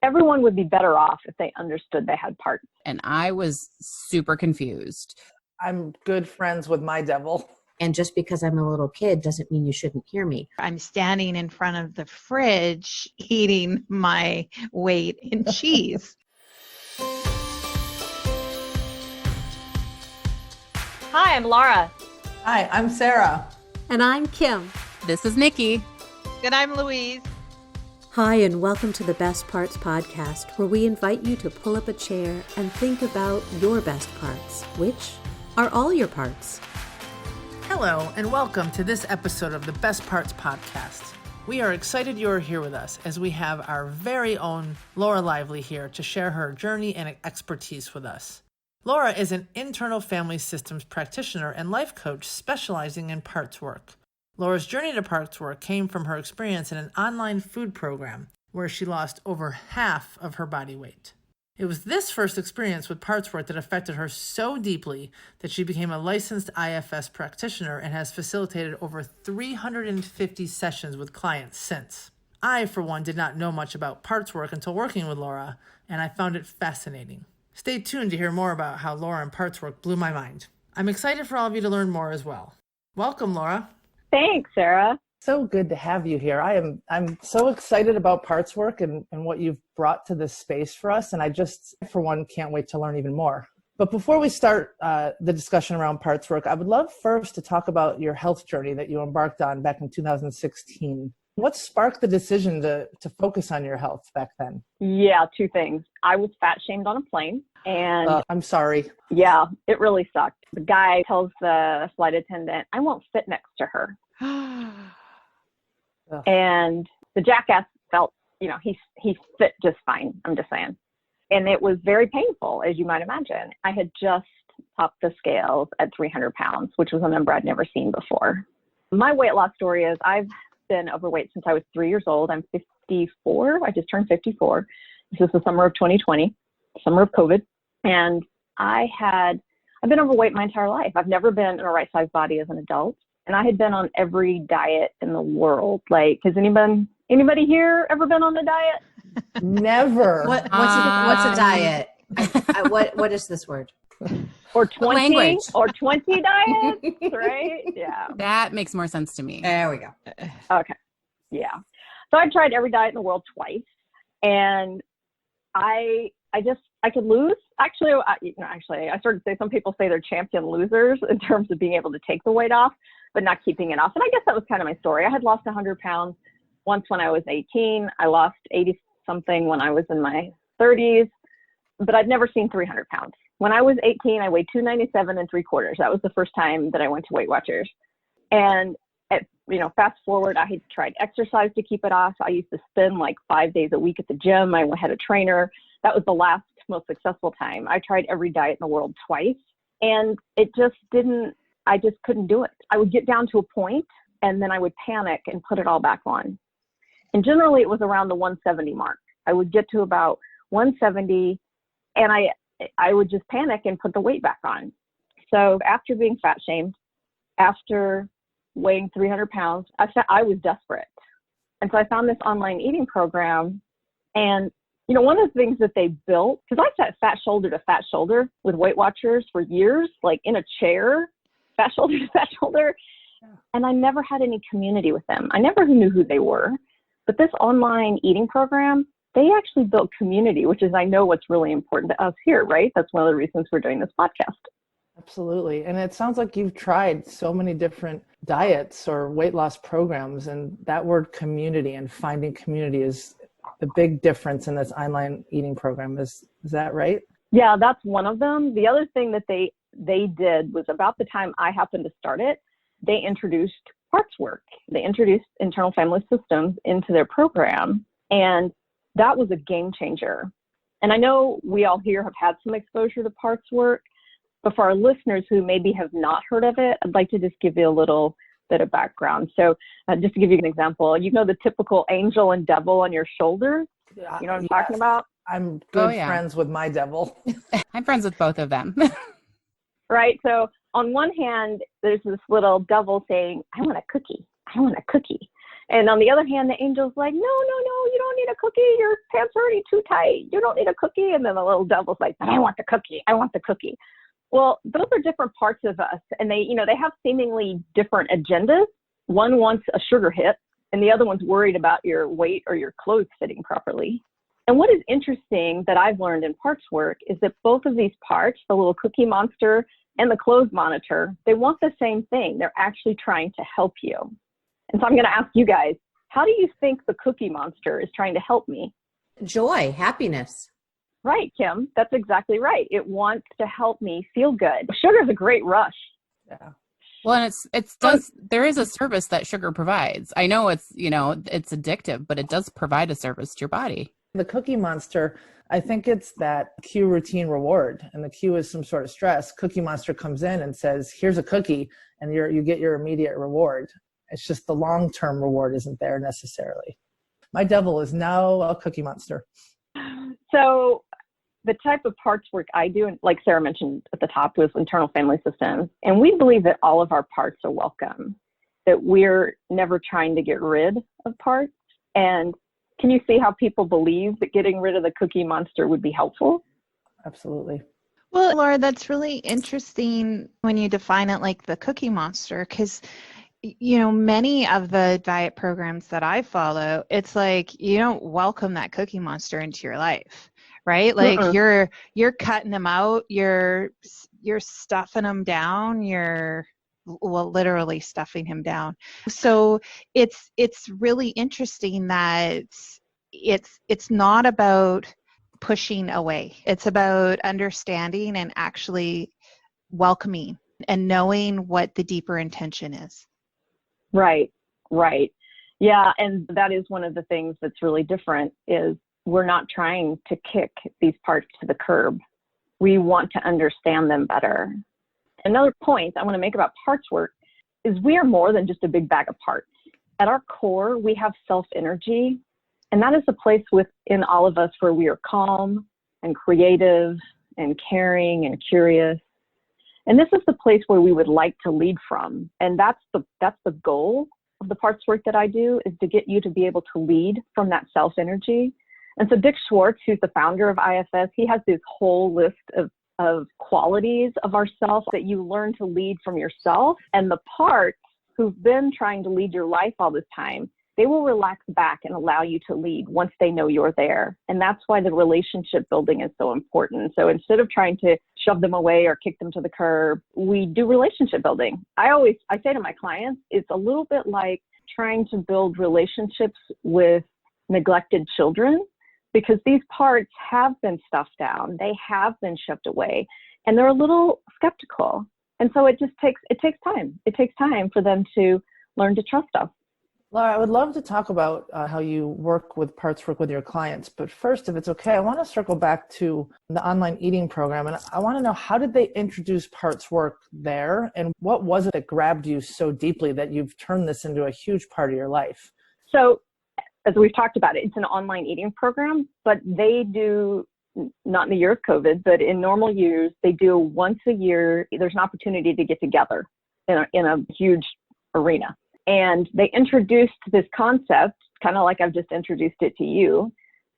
everyone would be better off if they understood they had parts. And I was super confused. I'm good friends with my devil. And just because I'm a little kid doesn't mean you shouldn't hear me. I'm standing in front of the fridge eating my weight in cheese. Hi, I'm Laura. Hi, I'm Sarah. And I'm Kim. This is Nikki. And I'm Louise. Hi, and welcome to the Best Parts Podcast, where we invite you to pull up a chair and think about your best parts, which are all your parts. Hello, and welcome to this episode of the Best Parts Podcast. We are excited you are here with us as we have our very own Laura Lively here to share her journey and expertise with us. Laura is an internal family systems practitioner and life coach specializing in parts work. Laura's journey to parts work came from her experience in an online food program where she lost over half of her body weight. It was this first experience with parts work that affected her so deeply that she became a licensed IFS practitioner and has facilitated over 350 sessions with clients since. I, for one, did not know much about parts work until working with Laura, and I found it fascinating. Stay tuned to hear more about how Laura and parts work blew my mind. I'm excited for all of you to learn more as well. Welcome, Laura. Thanks, Sarah. So good to have you here. I'm so excited about parts work and what you've brought to this space for us. And I just, for one, can't wait to learn even more. But before we start the discussion around parts work, I would love first to talk about your health journey that you embarked on back in 2016. What sparked the decision to focus on your health back then? Yeah, two things. I was fat shamed on a plane. And I'm sorry. Yeah, it really sucked. The guy tells the flight attendant, I won't sit next to her. And the jackass felt, he fit just fine. I'm just saying. And it was very painful, as you might imagine. I had just topped the scales at 300 pounds, which was a number I'd never seen before. My weight loss story is I've been overweight since I was 3 years old. I'm 54. I just turned 54. This is the summer of 2020, summer of COVID. And I've been overweight my entire life. I've never been in a right size body as an adult. And I had been on every diet in the world. Like, has anybody here ever been on a diet? Never. What's a diet? What is this word? Or 20 Language. or 20 diets, right? Yeah. That makes more sense to me. There we go. Okay. Yeah. So I tried every diet in the world twice, and I could lose. Actually, I started to say some people say they're champion losers in terms of being able to take the weight off, but not keeping it off. And I guess that was kind of my story. I had lost 100 pounds once when I was 18. I lost 80 something when I was in my 30s, but I'd never seen 300 pounds. When I was 18, I weighed 297 3/4. That was the first time that I went to Weight Watchers. And fast forward, I had tried exercise to keep it off. I used to spend like 5 days a week at the gym. I had a trainer. That was the last most successful time. I tried every diet in the world twice, and I just couldn't do it. I would get down to a point, and then I would panic and put it all back on. And generally it was around the 170 mark. I would get to about 170, and I would just panic and put the weight back on. So after being fat shamed, after weighing 300 pounds, I was desperate. And so I found this online eating program, and one of the things that they built, because I sat fat shoulder to fat shoulder with Weight Watchers for years, like in a chair, fat shoulder to fat shoulder, and I never had any community with them. I never knew who they were. But this online eating program, they actually built community, which is, I know, what's really important to us here, right? That's one of the reasons we're doing this podcast. Absolutely. And it sounds like you've tried so many different diets or weight loss programs, and that word community and finding community is the big difference in this online eating program. Is that right? Yeah, that's one of them. The other thing that they did was about the time I happened to start it, they introduced parts work. They introduced internal family systems into their program, and that was a game changer. And I know we all here have had some exposure to parts work, but for our listeners who maybe have not heard of it, I'd like to just give you a little bit of background. So just to give you an example, the typical angel and devil on your shoulder. You know what I'm talking about? I'm good friends with my devil. I'm friends with both of them. Right. So on one hand, there's this little devil saying, I want a cookie. I want a cookie. And on the other hand, the angel's like, no, you don't need a cookie. Your pants are already too tight. You don't need a cookie. And then the little devil's like, but I want the cookie. I want the cookie. Well, those are different parts of us. And they have seemingly different agendas. One wants a sugar hit, and the other one's worried about your weight or your clothes fitting properly. And what is interesting that I've learned in parts work is that both of these parts, the little cookie monster and the clothes monitor, they want the same thing. They're actually trying to help you. And so I'm going to ask you guys, how do you think the cookie monster is trying to help me? Joy, happiness. Right, Kim, that's exactly right. It wants to help me feel good. Sugar is a great rush. Yeah. Well, and there is a service that sugar provides. I know it's addictive, but it does provide a service to your body. The cookie monster, I think it's that cue routine reward, and the cue is some sort of stress. Cookie monster comes in and says, here's a cookie, and you get your immediate reward. It's just the long-term reward isn't there necessarily. My devil is now a cookie monster. So the type of parts work I do, and like Sarah mentioned at the top, was internal family systems. And we believe that all of our parts are welcome, that we're never trying to get rid of parts. And can you see how people believe that getting rid of the cookie monster would be helpful? Absolutely. Well, Laura, that's really interesting when you define it like the cookie monster, because many of the diet programs that I follow, it's like you don't welcome that cookie monster into your life, right? Like you're cutting them out, you're stuffing them down, you're literally stuffing him down. So it's really interesting that it's not about pushing away. It's about understanding and actually welcoming and knowing what the deeper intention is. Right. Yeah, and that is one of the things that's really different is we're not trying to kick these parts to the curb. We want to understand them better. Another point I want to make about parts work is we are more than just a big bag of parts. At our core, we have self-energy, and that is a place within all of us where we are calm and creative and caring and curious. And this is the place where we would like to lead from. And that's the goal of the parts work that I do, is to get you to be able to lead from that self-energy. And so Dick Schwartz, who's the founder of IFS, he has this whole list of qualities of ourself that you learn to lead from yourself. And the parts who've been trying to lead your life all this time, they will relax back and allow you to lead once they know you're there. And that's why the relationship building is so important. So instead of trying to shove them away or kick them to the curb, we do relationship building. I say to my clients, it's a little bit like trying to build relationships with neglected children, because these parts have been stuffed down, they have been shoved away, and they're a little skeptical. And so it takes time. It takes time for them to learn to trust us. Laura, I would love to talk about how you work with parts work with your clients. But first, if it's okay, I want to circle back to the online eating program. And I want to know, how did they introduce parts work there? And what was it that grabbed you so deeply that you've turned this into a huge part of your life? So as we've talked about it's an online eating program, but they do, not in the year of COVID, but in normal years, they do once a year. There's an opportunity to get together in a huge arena. And they introduced this concept, kind of like I've just introduced it to you,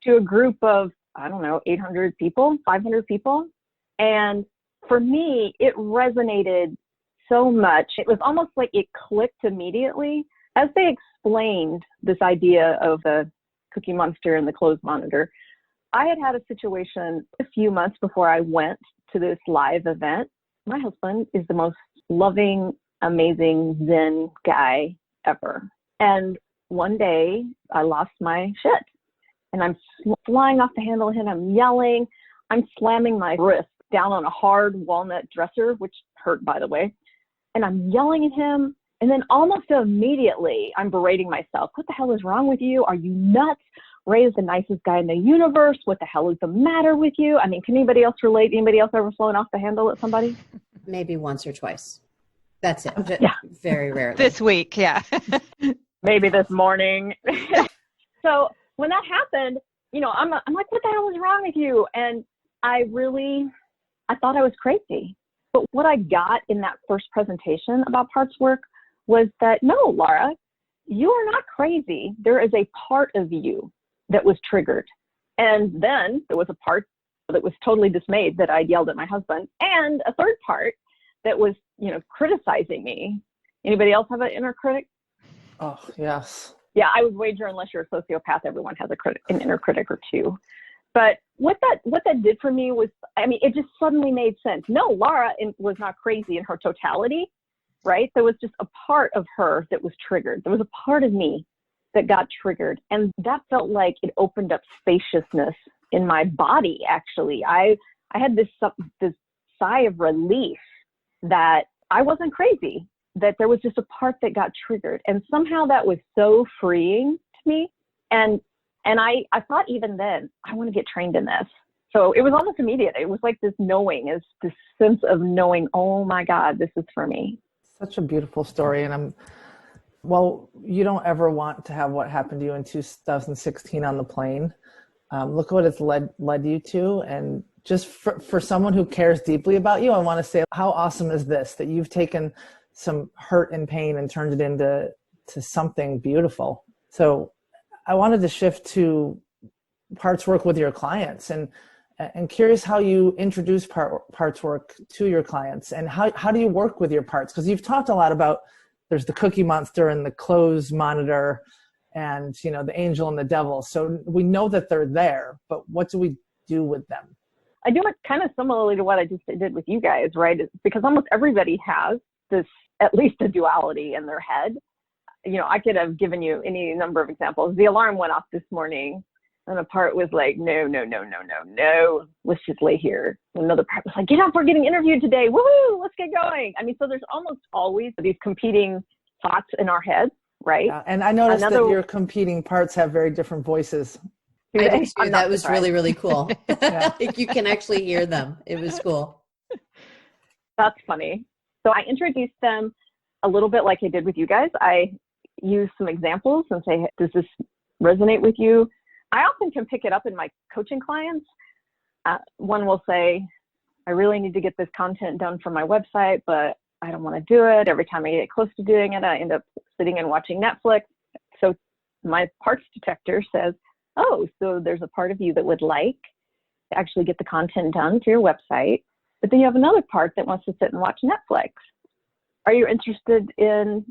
to a group of, 800 people, 500 people. And for me, it resonated so much. It was almost like it clicked immediately. As they explained this idea of the cookie monster and the clothes monitor, I had a situation a few months before I went to this live event. My husband is the most loving, amazing Zen guy ever. And one day I lost my shit and I'm flying off the handle and I'm yelling. I'm slamming my wrist down on a hard walnut dresser, which hurt, by the way. And I'm yelling at him. And then almost immediately I'm berating myself. What the hell is wrong with you? Are you nuts? Ray is the nicest guy in the universe. What the hell is the matter with you? I mean, can anybody else relate? Anybody else ever flown off the handle at somebody? Maybe once or twice. That's it. Yeah. Very rarely. This week, yeah. Maybe this morning. So when that happened, I'm like, what the hell is wrong with you? And I thought I was crazy. But what I got in that first presentation about parts work was that, no, Laura, you are not crazy. There is a part of you that was triggered. And then there was a part that was totally dismayed that I yelled at my husband, and a third part that was, criticizing me. Anybody else have an inner critic? Oh, yes. Yeah, I would wager unless you're a sociopath, everyone has an inner critic or two. But what that did for me was, it just suddenly made sense. No, Laura was not crazy in her totality, right? There was just a part of her that was triggered. There was a part of me that got triggered. And that felt like it opened up spaciousness in my body, actually. I had this sigh of relief that I wasn't crazy, that there was just a part that got triggered. And somehow that was so freeing to me. And I thought even then, I want to get trained in this. So it was almost immediate. It was like this sense of knowing, oh my God, this is for me. Such a beautiful story. And you don't ever want to have what happened to you in 2016 on the plane. Look what it's led you to. And just for someone who cares deeply about you, I want to say, how awesome is this, that you've taken some hurt and pain and turned it into something beautiful. So I wanted to shift to parts work with your clients, and curious how you introduce parts work to your clients, and how do you work with your parts? Because you've talked a lot about, there's the cookie monster and the clothes monitor and, the angel and the devil. So we know that they're there, but what do we do with them? I do it kind of similarly to what I just did with you guys, right? Because almost everybody has this, at least a duality in their head. I could have given you any number of examples. The alarm went off this morning and a part was like, no, let's just lay here. Another part was like, get up, we're getting interviewed today. Woo, let's get going. So there's almost always these competing thoughts in our heads, right? Yeah, and I noticed that your competing parts have very different voices. I did too. That was really, really cool. Yeah. You can actually hear them. It was cool. That's funny. So I introduced them a little bit like I did with you guys. I use some examples and say, does this resonate with you? I often can pick it up in my coaching clients. One will say, I really need to get this content done for my website, but I don't want to do it. Every time I get close to doing it, I end up sitting and watching Netflix. So my parts detector says, oh, so there's a part of you that would like to actually get the content done to your website, but then you have another part that wants to sit and watch Netflix. Are you interested in,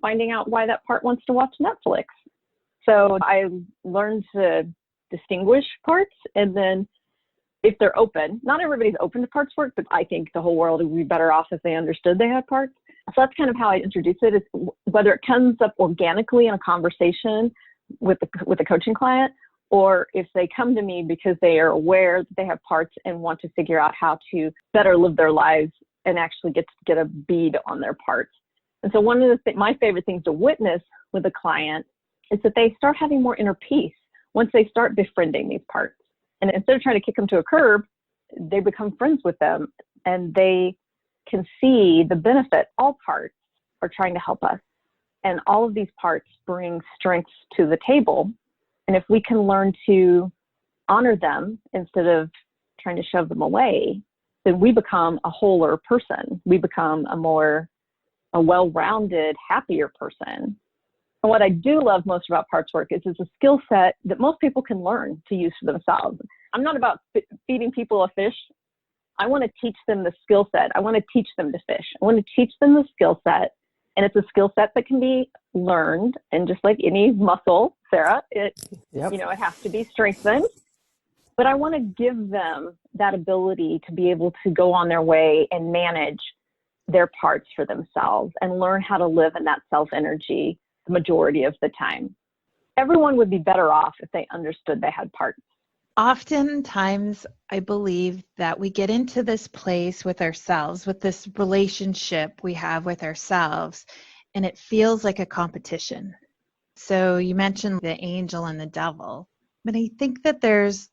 finding out why that part wants to watch Netflix? So I learned to distinguish parts, and then if they're open, not everybody's open to parts work, but I think the whole world would be better off if they understood they had parts. So that's kind of how I introduce it, is whether it comes up organically in a conversation with a coaching client, or if they come to me because they are aware that they have parts and want to figure out how to better live their lives and actually get a bead on their parts. And so one of my favorite things to witness with a client is that they start having more inner peace once they start befriending these parts. And instead of trying to kick them to a curb, they become friends with them, and they can see the benefit. All parts are trying to help us, and all of these parts bring strengths to the table. And if we can learn to honor them instead of trying to shove them away, then we become a wholer person. We become a well-rounded, happier person. And what I do love most about parts work is it's a skill set that most people can learn to use for themselves. I'm not about feeding people a fish. I want to teach them the skill set. I want to teach them to fish. I want to teach them the skill set. And it's a skill set that can be learned. And just like any muscle, Sarah, it has to be strengthened. But I want to give them that ability to be able to go on their way and manage their parts for themselves and learn how to live in that self-energy the majority of the time. Everyone would be better off if they understood they had parts. Oftentimes, I believe that we get into this place with ourselves, with this relationship we have with ourselves, and it feels like a competition. So you mentioned the angel and the devil, but I think that there's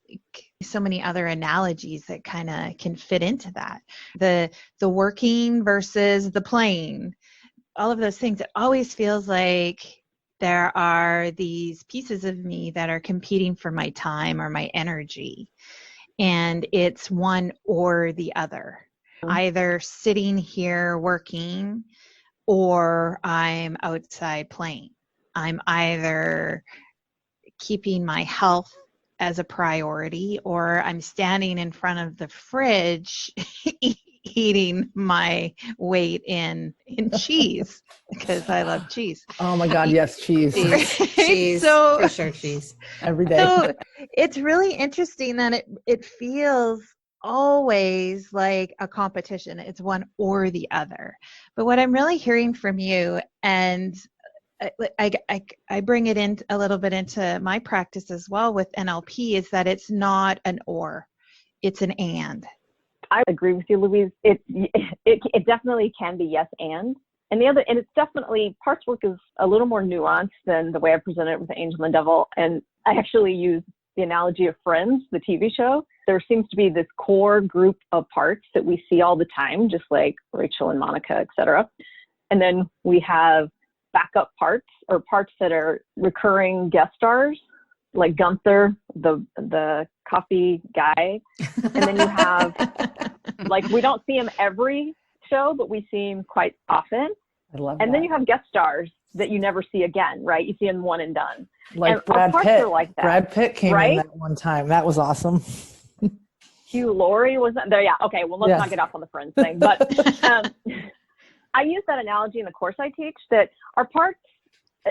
so many other analogies that kind of can fit into that. The working versus the playing, all of those things. It always feels like there are these pieces of me that are competing for my time or my energy. And it's one or the other. Either sitting here working or I'm outside playing. I'm either keeping my health as a priority, or I'm standing in front of the fridge eating my weight in cheese because I love cheese. Oh my God, yes, cheese. Cheese, So- for sure, cheese. Every day. So it's really interesting that it feels always like a competition. It's one or the other. But what I'm really hearing from you, and I bring it in a little bit into my practice as well with NLP, is that it's not an or, it's an and. I agree with you, Louise. It definitely can be yes and. And it's definitely, parts work is a little more nuanced than the way I present it with the angel and the devil. And I actually use the analogy of Friends, the TV show. There seems to be this core group of parts that we see all the time, just like Rachel and Monica, et cetera. And then we have backup parts, or parts that are recurring guest stars, like Gunther, the coffee guy. And then you have, like, we don't see him every show, but we see him quite often. I love and that. then you have guest stars that you never see again, right? You see them one and done. Like and Brad parts Pitt. are like that, Brad Pitt came right? in that one time. That was awesome. Hugh Laurie was there. Yeah. Okay. Well, let's not get off on the Friends thing, but I use that analogy in the course I teach, that our parts,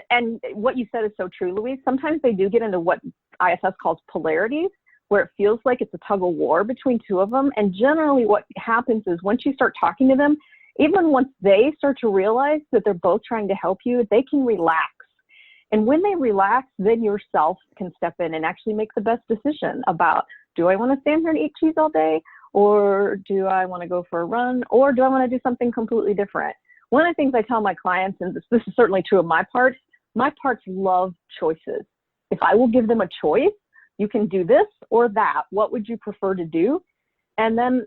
and what you said is so true, Louise. Sometimes they do get into what ISS calls polarities, where it feels like it's a tug of war between two of them. And generally what happens is once you start talking to them, even once they start to realize that they're both trying to help you, they can relax. And when they relax, then yourself can step in and actually make the best decision about, do I want to stand here and eat cheese all day? Or do I want to go for a run? Or do I want to do something completely different? One of the things I tell my clients, and this is certainly true of my parts love choices. If I will give them a choice, you can do this or that. What would you prefer to do? And then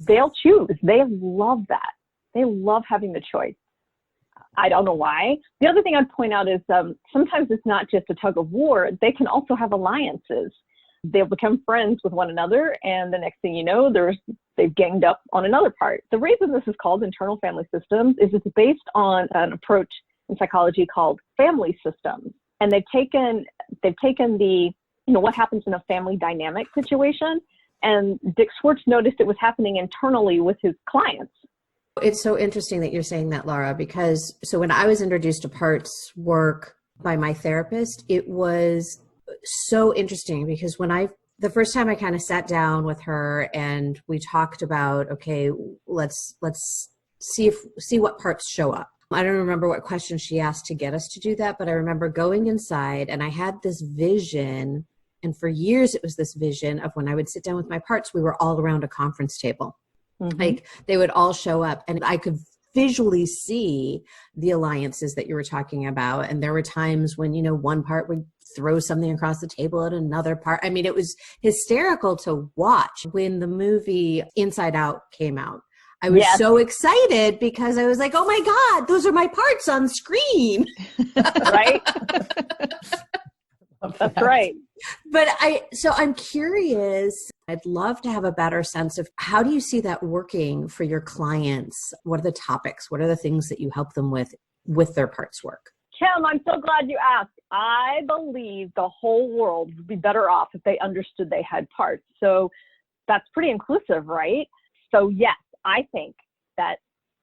they'll choose. They love that. They love having the choice. I don't know why. The other thing I'd point out is sometimes it's not just a tug of war. They can also have alliances. They'll become friends with one another, and the next thing you know, they've ganged up on another part. The reason this is called internal family systems is it's based on an approach in psychology called family systems. And they've taken the, what happens in a family dynamic situation. And Dick Schwartz noticed it was happening internally with his clients. It's so interesting that you're saying that, Laura, because so when I was introduced to parts work by my therapist, it was so interesting because the first time I kind of sat down with her and we talked about, okay, let's see what parts show up. I don't remember what question she asked to get us to do that, but I remember going inside and I had this vision, and for years it was this vision of when I would sit down with my parts, we were all around a conference table. Mm-hmm. Like they would all show up and I could visually see the alliances that you were talking about. And there were times when, one part would throw something across the table at another part. I mean, it was hysterical to watch. When the movie Inside Out came out, I was so excited because I was like, oh my God, those are my parts on screen. Right? That's right. But I'm curious, I'd love to have a better sense of how do you see that working for your clients? What are the topics? What are the things that you help them with their parts work? Kim, I'm so glad you asked. I believe the whole world would be better off if they understood they had parts. So that's pretty inclusive, right? So yes, I think that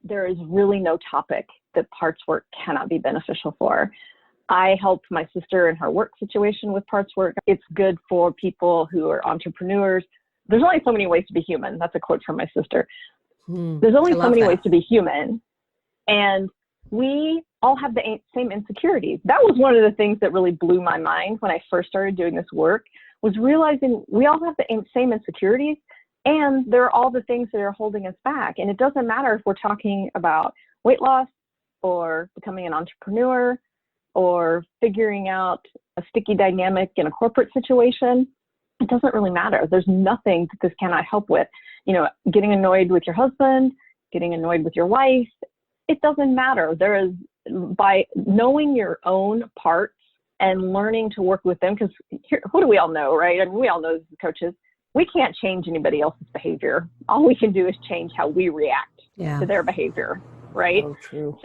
there is really no topic that parts work cannot be beneficial for. I helped my sister in her work situation with parts work. It's good for people who are entrepreneurs. There's only so many ways to be human. That's a quote from my sister. There's only so many ways to be human. And we all have the same insecurities. That was one of the things that really blew my mind when I first started doing this work, was realizing we all have the same insecurities, and they're all the things that are holding us back. And it doesn't matter if we're talking about weight loss or becoming an entrepreneur or figuring out a sticky dynamic in a corporate situation. It doesn't really matter. There's nothing that this cannot help with. Getting annoyed with your husband, getting annoyed with your wife, it doesn't matter. There is, by knowing your own parts and learning to work with them, because what do we all know, right? I mean, we all know as coaches, we can't change anybody else's behavior. All we can do is change how we react to their behavior, right? So true.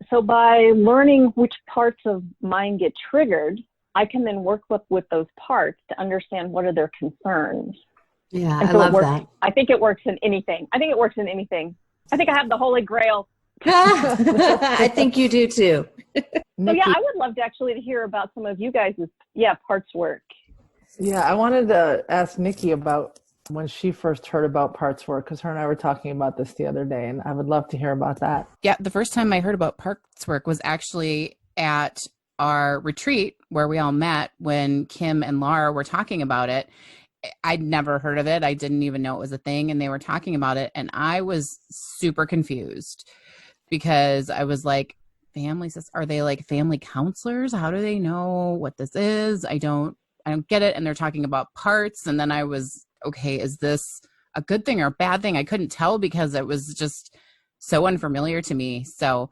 so by learning which parts of mine get triggered, I can then work with those parts to understand what are their concerns. Yeah, And I so love it works. that. I think it works in anything. I think I have the holy grail. I think you do too. So Nikki, yeah, I would love to actually hear about some of you guys' parts work. yeah, I wanted to ask Nikki about when she first heard about parts work, because her and I were talking about this the other day, and I would love to hear about that. Yeah, the first time I heard about parts work was actually at our retreat where we all met when Kim and Laura were talking about it. I'd never heard of it. I didn't even know it was a thing, and they were talking about it, and I was super confused because I was like, are they like family counselors? How do they know what this is? I don't get it. And they're talking about parts, and then I was, okay, is this a good thing or a bad thing? I couldn't tell because it was just so unfamiliar to me. So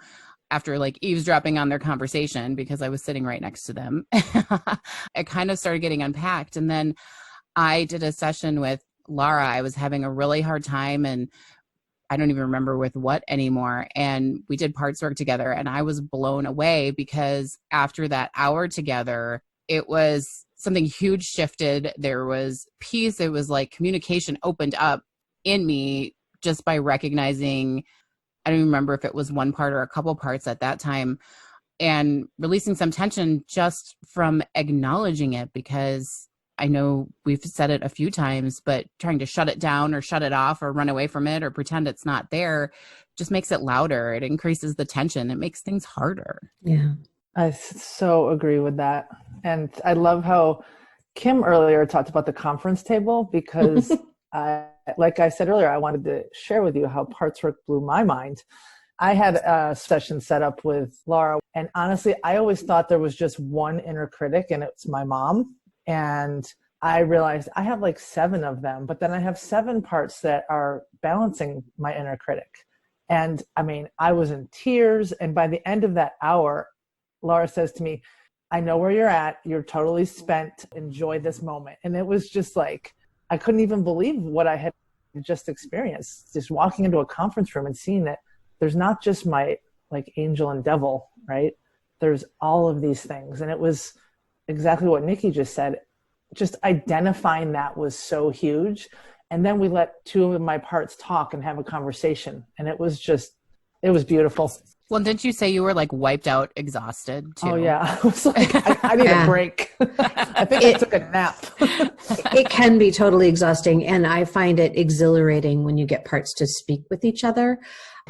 after like eavesdropping on their conversation, because I was sitting right next to them, it kind of started getting unpacked. And then I did a session with Laura. I was having a really hard time, and I don't even remember with what anymore. And we did parts work together, and I was blown away because after that hour together, it was something huge shifted. There was peace. It was like communication opened up in me just by recognizing, I don't even remember if it was one part or a couple parts at that time, and releasing some tension just from acknowledging it, because I know we've said it a few times, but trying to shut it down or shut it off or run away from it or pretend it's not there just makes it louder. It increases the tension. It makes things harder. Yeah. I so agree with that. And I love how Kim earlier talked about the conference table, because like I said earlier, I wanted to share with you how parts work blew my mind. I had a session set up with Laura, and honestly, I always thought there was just one inner critic, and it's my mom. And I realized I have like 7 of them, but then I have 7 parts that are balancing my inner critic. And I mean, I was in tears. And by the end of that hour, Laura says to me, I know where you're at. You're totally spent. Enjoy this moment. And it was just like, I couldn't even believe what I had just experienced. Just walking into a conference room and seeing that there's not just my like angel and devil, right? There's all of these things. And it was exactly what Nikki just said. Just identifying that was so huge. And then we let 2 of my parts talk and have a conversation. And it was beautiful. Well, didn't you say you were like wiped out, exhausted too? Oh yeah. I was like, I need a break. I think I took a nap. It can be totally exhausting. And I find it exhilarating when you get parts to speak with each other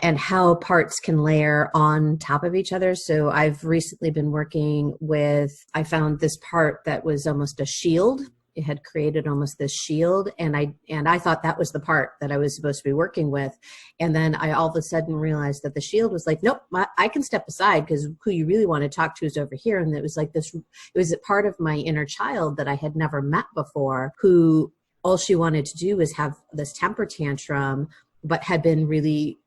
and how parts can layer on top of each other. So I've recently been working with, I found this part that was almost a shield. It had created almost this shield. And I thought that was the part that I was supposed to be working with. And then I all of a sudden realized that the shield was like, nope, I can step aside because who you really want to talk to is over here. And it was like this, it was a part of my inner child that I had never met before, who all she wanted to do was have this temper tantrum, but had been really,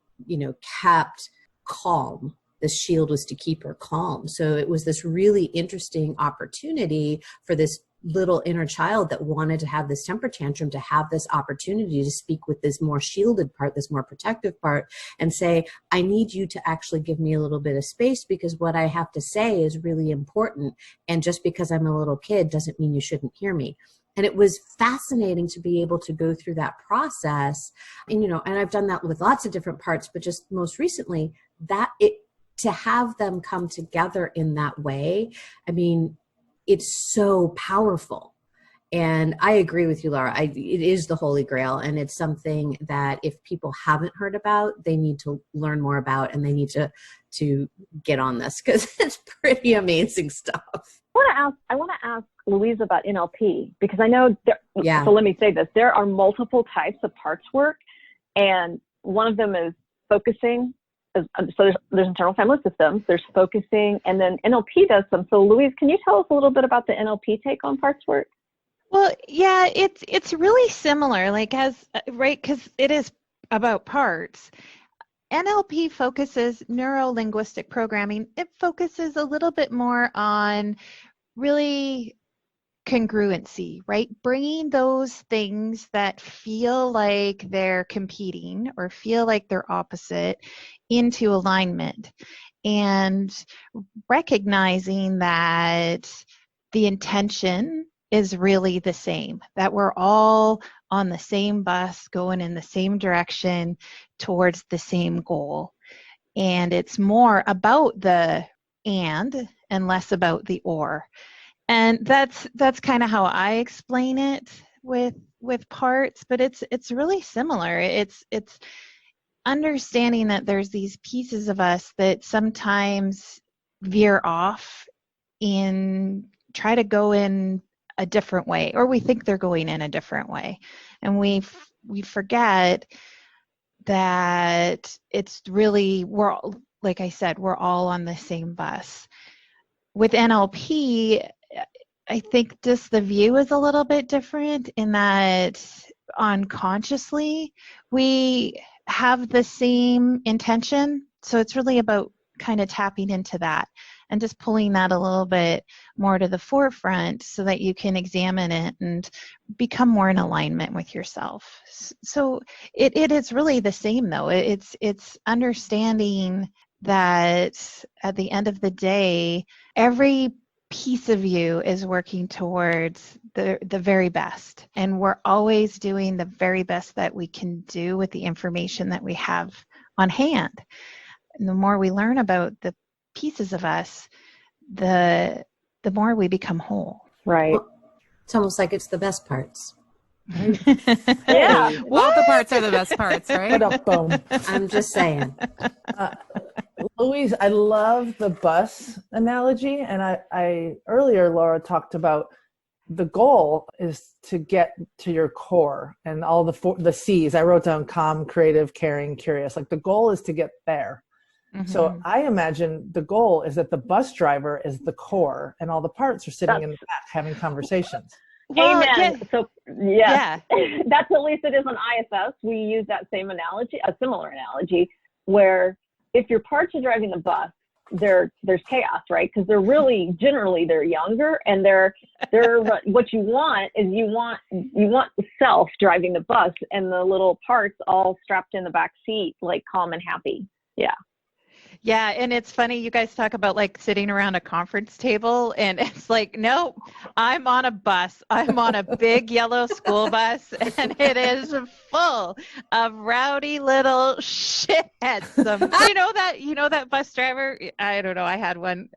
kept calm. The shield was to keep her calm. So it was this really interesting opportunity for this little inner child that wanted to have this temper tantrum to have this opportunity to speak with this more shielded part, this more protective part, and say, I need you to actually give me a little bit of space because what I have to say is really important. And just because I'm a little kid doesn't mean you shouldn't hear me. And it was fascinating to be able to go through that process. And, and I've done that with lots of different parts, but just most recently to have them come together in that way, I mean, it's so powerful. And I agree with you, Laura. It is the Holy Grail. And it's something that if people haven't heard about, they need to learn more about, and they need to get on this because it's pretty amazing stuff. I want to ask Louise about NLP, because I know Yeah. So let me say this. There are multiple types of parts work, and one of them is focusing. So there's internal family systems, there's focusing, and then NLP does some. So Louise, can you tell us a little bit about the NLP take on parts work? Well, yeah, it's really similar, right, because it is about parts. NLP focuses, neuro-linguistic programming, it focuses a little bit more on really congruency, right? Bringing those things that feel like they're competing or feel like they're opposite into alignment. and recognizing that the intention is really the same, that we're all on the same bus going in the same direction towards the same goal. And it's more about the and less about the or. And that's kind of how I explain it with parts, but it's really similar. It's understanding that there's these pieces of us that sometimes veer off and try to go in a different way, or we think they're going in a different way, and we forget that it's really, we're all, like I said, we're all on the same bus. With NLP, I think just the view is a little bit different in that unconsciously we have the same intention. So it's really about kind of tapping into that and just pulling that a little bit more to the forefront so that you can examine it and become more in alignment with yourself. So it is really the same though. It's understanding that at the end of the day, every piece of you is working towards the very best. And we're always doing the very best that we can do with the information that we have on hand. And the more we learn about the pieces of us, the more we become whole. Right. It's almost like it's the best parts. Yeah. All the parts are the best parts, right? Boom. I'm just saying. Louise, I love the bus analogy. And I earlier, Laura talked about the goal is to get to your core and all the C's. I wrote down calm, creative, caring, curious. Like the goal is to get there. Mm-hmm. So I imagine the goal is that the bus driver is the core and all the parts are sitting in the back having conversations. Well, amen. Yeah. So yeah, that's at least it is on ISS. We use that same analogy, a similar analogy, where if your parts are driving the bus, there's chaos, right? Because they're really generally they're younger, and they're what you want is you want the self driving the bus, and the little parts all strapped in the back seat, like calm and happy. Yeah. Yeah, and it's funny, you guys talk about like sitting around a conference table, and it's like, no, I'm on a bus. I'm on a big yellow school bus, and it is full of rowdy little shitheads. You know that bus driver? I don't know. I had one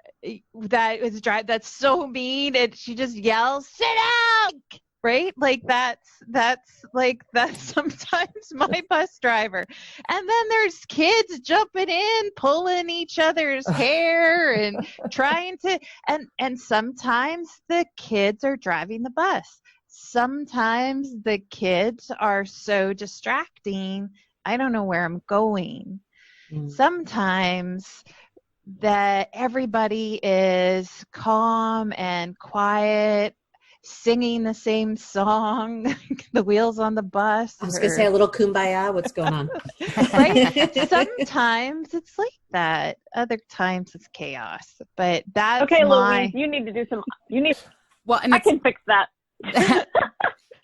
that's so mean, and she just yells, "Sit down!" Right? Like that's sometimes my bus driver. And then there's kids jumping in, pulling each other's hair and trying to, and sometimes the kids are driving the bus. Sometimes the kids are so distracting, I don't know where I'm going. Sometimes that everybody is calm and quiet, singing the same song, the wheels on the bus. I was going to say a little kumbaya. What's going on? Right? Sometimes it's like that. Other times it's chaos. But that's okay, Louise, you need to do some. Well, and I can fix that.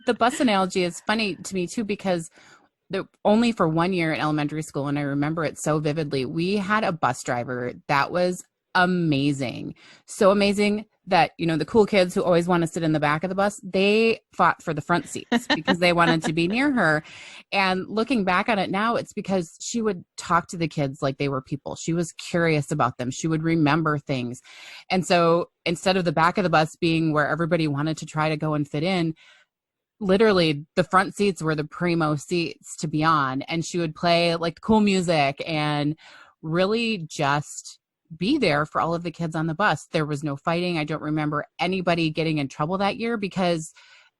The bus analogy is funny to me too, because only for 1 year in elementary school, and I remember it so vividly, we had a bus driver that was amazing. So amazing that, the cool kids who always want to sit in the back of the bus, they fought for the front seats because they wanted to be near her. And looking back on it now, it's because she would talk to the kids like they were people. She was curious about them. She would remember things. And so instead of the back of the bus being where everybody wanted to try to go and fit in, literally the front seats were the primo seats to be on. And she would play like cool music and really just be there for all of the kids on the bus. There was no fighting. I don't remember anybody getting in trouble that year because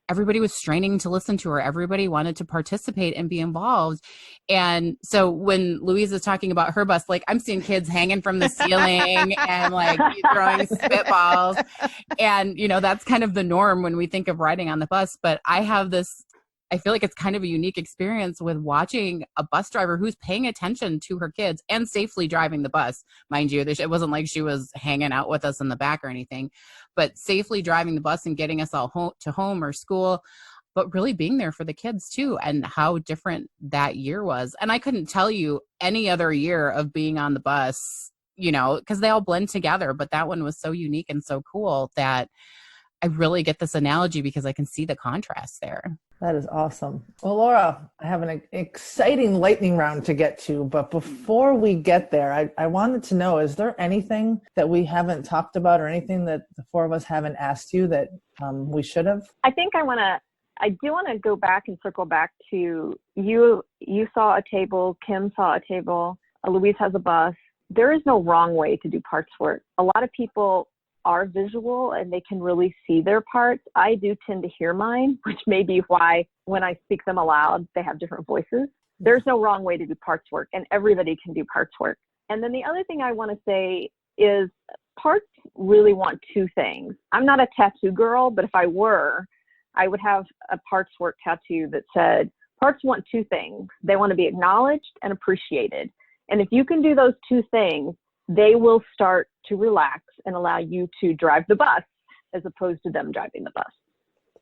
everybody was straining to listen to her. Everybody wanted to participate and be involved. And so when Louise is talking about her bus, like I'm seeing kids hanging from the ceiling and like throwing spitballs. And, that's kind of the norm when we think of riding on the bus. But I feel like it's kind of a unique experience with watching a bus driver who's paying attention to her kids and safely driving the bus. Mind you, it wasn't like she was hanging out with us in the back or anything, but safely driving the bus and getting us all to home or school, but really being there for the kids too, and how different that year was. And I couldn't tell you any other year of being on the bus because they all blend together. But that one was so unique and so cool that I really get this analogy because I can see the contrast there. That is awesome. Well, Laura, I have an exciting lightning round to get to, but before we get there, I wanted to know, is there anything that we haven't talked about or anything that the four of us haven't asked you that we should have? I think I do want to go back and circle back to you saw a table, Kim saw a table, Louise has a bus. There is no wrong way to do parts work. A lot of people are visual and they can really see their parts. I do tend to hear mine, which may be why when I speak them aloud, they have different voices. There's no wrong way to do parts work, and everybody can do parts work. And then the other thing I want to say is parts really want two things. I'm not a tattoo girl, but if I were, I would have a parts work tattoo that said, parts want two things. They want to be acknowledged and appreciated. And if you can do those two things, they will start to relax and allow you to drive the bus as opposed to them driving the bus.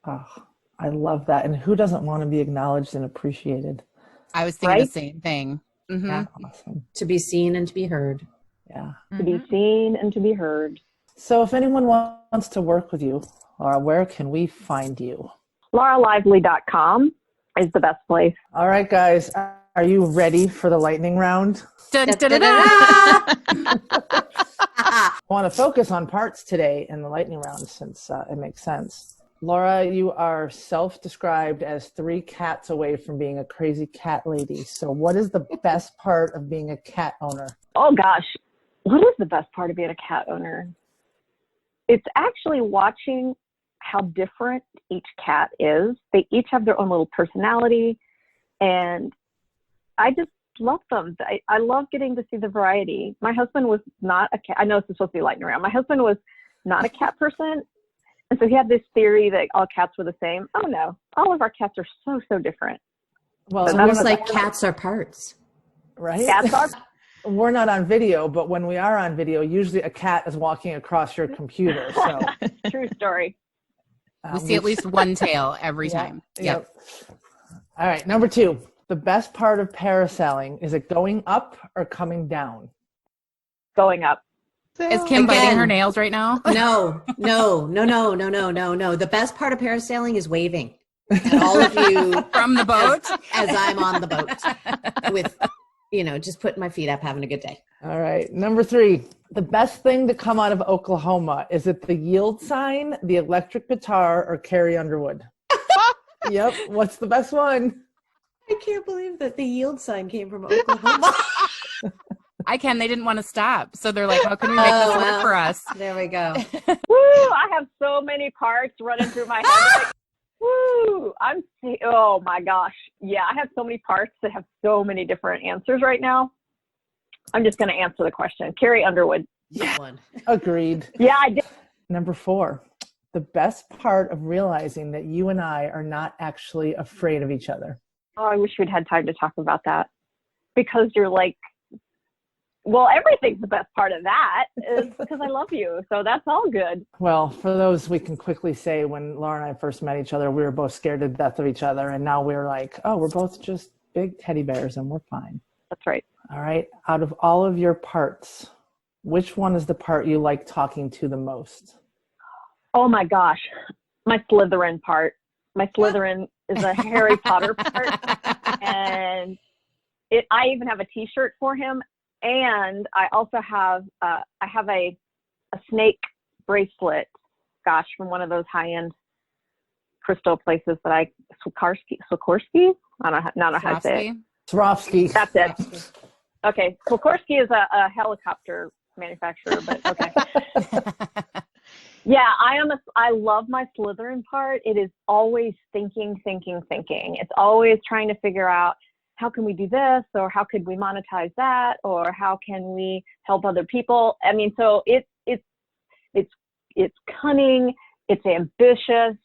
Oh, I love that. And who doesn't want to be acknowledged and appreciated? I was thinking the same thing. Mm-hmm. Yeah, awesome. To be seen and to be heard. Yeah. To be seen and to be heard. So if anyone wants to work with you, Laura, where can we find you? LauraLively.com is the best place. All right, guys. Are you ready for the lightning round? Dun, dun, dun, dun. I want to focus on parts today in the lightning round since it makes sense. Laura, you are self-described as 3 cats away from being a crazy cat lady. So what is the best part of being a cat owner? Oh gosh, what is the best part of being a cat owner? It's actually watching how different each cat is. They each have their own little personality, and I just love them. I love getting to see the variety. My husband was not a cat. I know this is supposed to be lightning round. My husband was not a cat person. And so he had this theory that all cats were the same. Oh no, all of our cats are so different. Well, It's almost like cats are parts. right? Cats are. We're not on video, but when we are on video, usually a cat is walking across your computer. So True story. We see at least one tail every time. Yep. All right, number 2. The best part of parasailing, is it going up or coming down? Going up. Is Kim biting Again. her nails right now? No. The best part of parasailing is waving at all of you From the boat? as I'm on the boat with, just putting my feet up, having a good day. All right, number 3. The best thing to come out of Oklahoma, is it the yield sign, the electric guitar, or Carrie Underwood? Yep, what's the best one? I can't believe that the yield sign came from Oklahoma. They didn't want to stop. So they're like, how can we make this work for us? There we go. Woo! I have so many parts running through my head. Like, woo! Oh my gosh. Yeah, I have so many parts that have so many different answers right now. I'm just going to answer the question. Carrie Underwood. One. Agreed. Yeah, I did. Number 4. The best part of realizing that you and I are not actually afraid of each other. Oh, I wish we'd had time to talk about that, because you're like, well, everything's the best part of that is because I love you. So that's all good. Well, for those, we can quickly say when Laura and I first met each other, we were both scared to death of each other. And now we're like, oh, we're both just big teddy bears and we're fine. That's right. All right. Out of all of your parts, which one is the part you like talking to the most? Oh my gosh. My Slytherin part. My Slytherin is a Harry Potter part. And I even have a t-shirt for him. And I also have, a snake bracelet, gosh, from one of those high-end crystal places that Swarovski? I don't know how to say it. Swarovski. That's it. Okay. Swarovski is a helicopter manufacturer, but okay. Yeah, I love my Slytherin part. It is always thinking. It's always trying to figure out, how can we do this, or how could we monetize that, or how can we help other people? I mean, so it's cunning, it's ambitious,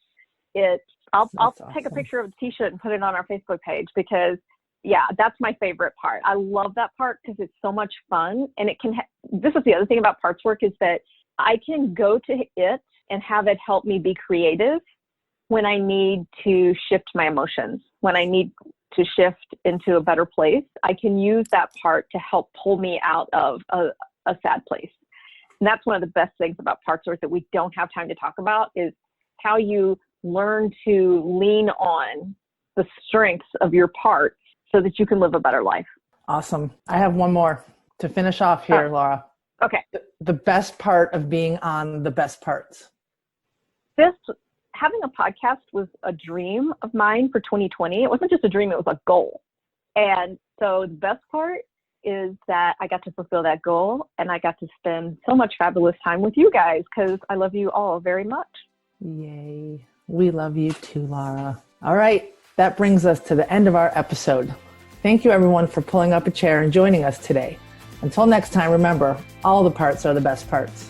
I'll take a picture of the t-shirt and put it on our Facebook page, because yeah, that's my favorite part. I love that part because it's so much fun, and this is the other thing about parts work, is that I can go to it and have it help me be creative when I need to shift my emotions, when I need to shift into a better place. I can use that part to help pull me out of a a sad place. And that's one of the best things about parts work that we don't have time to talk about, is how you learn to lean on the strengths of your parts so that you can live a better life. Awesome. I have one more to finish off here, Laura. Okay. The best part of being on the best parts. Having a podcast was a dream of mine for 2020. It wasn't just a dream, it was a goal. And so the best part is that I got to fulfill that goal, and I got to spend so much fabulous time with you guys, because I love you all very much. Yay. We love you too, Laura. All right. That brings us to the end of our episode. Thank you, everyone, for pulling up a chair and joining us today. Until next time, remember, all the parts are the best parts.